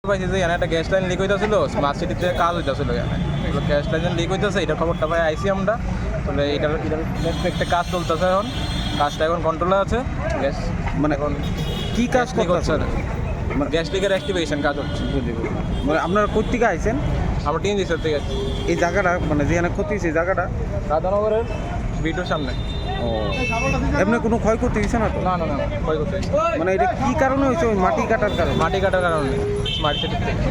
পাইছি যে এখানে একটা গ্যাস লাইন লিক হইতেছিল, স্মার্ট সিটিতে কাজ হইতেছিল, এখানে গ্যাস লাইন লিক হইতেছে, এটা খবরটা পাই আইসি আমরা। তাহলে এটার একটা কাজ চলতেছে এখন, কাজটা এখন কন্ট্রোলে আছে। গ্যাস মানে এখন কি কাজ লিক হচ্ছে, মানে গ্যাস লিকের অ্যাক্টিভেশন কাজ হচ্ছে। মানে আপনারা কোথা থেকে আইছেন? আমরা টিন দিচ্ছি থেকে আছি এই জায়গাটা মানে যেখানে ক্ষতি হয়েছে এই জায়গাটা রাধানগরের বিটুর সামনে। ও এমনি কোনো ক্ষয়ক্ষতি হয়েছে না তো? না না না, ক্ষয় করতে মানে এটা কি কারণে হয়েছে? ওই মাটি কাটার কারণে? মাটি কাটার কারণে স্মার্ট সিটির থেকে।